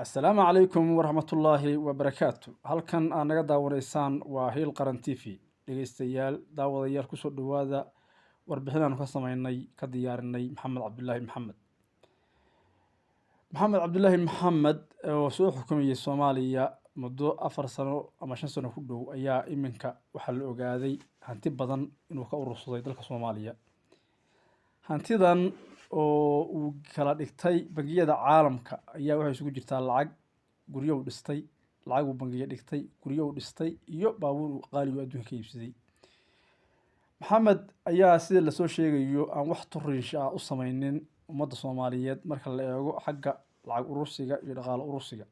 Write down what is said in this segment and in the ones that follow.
السلام عليكم ورحمة الله وبركاته. هل كان أنا داوريسان وهيل قرن تيفي dhegeystayaal daawadayaal ku soo dhawaada warbixinaan ka sameynay ka diyaarinay maxamed cabdullaahi maxamed oo soo xukumayay Soomaaliya muddo 4 sano ama 5 sano ku dhow ayaa iminka waxa la ogaaday hanti badan inuu ka urursaday dalka Soomaaliya. hantidan oo uu kala dhigtay bangiyada caalamka ayaa waxay isugu jirtaa lacag, guryo uu dhistay, lacag uu bangiga dhigtay, guryo uu dhistay iyo baabuur qaali oo adduunka ka iibsaday. maxamed ayaa sida la soo sheegayo aan wax turriish ah u samaynin ummadda Soomaaliyeed marka la eego xagga lacag urursiga iyo dhaqaale urursiga.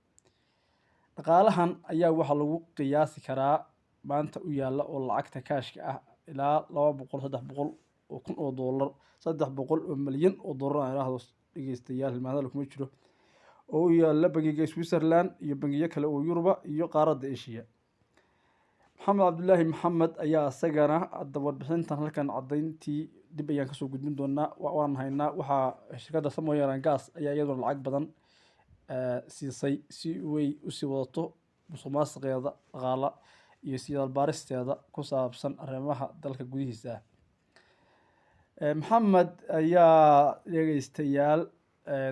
dhaqaalahan ayaa waxa lagu qiyaasi karaa maanta u yaala oo lacagta kaashka ah ilaa 200 300 oo kun oo dollar 300 oo milyan oo dollar aan raahdo dhageystayaal maadaama kuma jiro oo yaala bangiga Switzerland iyo bangiyo kale oo Yurub iyo qaaradda Aasiya. maxamed cabdullaahi maxamed ayaa asagana warbixintan halkan cadayntii dib ayaan kasoo gudbin doonaa waan haynaa waxa shirkadda Samoyran Gas ayaa iyadoo lacag badan siisay si way u sii wadato musuqmaasuqeeda dhaqaale iyo siyaal baaristeeda ku saabsan arrimaha dalka gudihiisa. maxamed ayaa dhageystayaal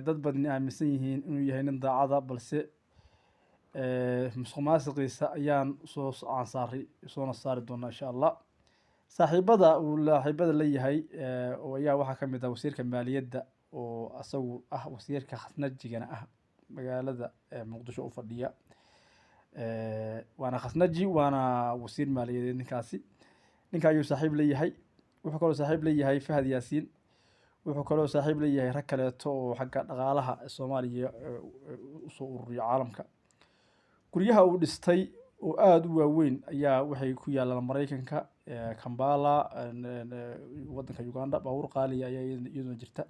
dad badan aaminsan yihiin inuu yahay nin daacada balse musuqmaasuqiisa ayaan soo saari doonaa insha Allah. saaxiibada la yahay oo ayaa waxa kamid ah wasiirka maaliyadda oo asagu ah wasiirka khasnajigana ah magaalada Muqdisho u fadhiya. waana khasnaji waana wasiir maaliyadeed ninka ayuu saaxiib la yahay. wuxuu kaloo saaxiib la yahay Fahad Yaasiin. wuxuu kaloo saaxiib la yahay rag kale oo xagga dhaqaalaha Soomaaliya u soo ururiya caalamka. guryaha uu dhistay oo aad u waaweyn ayaa waxay ku yaalaan Mareykanka, Kampala, waddanka Uganda, baabuur qaali ayaa iyadoo jirta.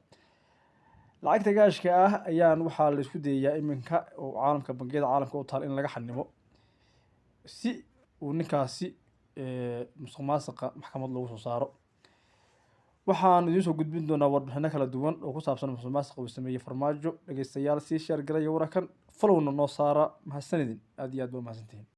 lacagta gaashka ah ayaan waxaa la isku dayayaa iminka oo caalamka bangiyada caalamka u taal in laga xanimo si uu ninkaasi musuqmaasuqa maxkamad loogu soo saaro. waxaan idin soo gudbin doonaa warbixino kala duwan oo ku saabsan musuqmaasuqa uu sameeyay farmaajo. dhageystayaal si share gareeya wararkan followna noo saara mahadsanidin aad iyo aad baa mahadsantihiin.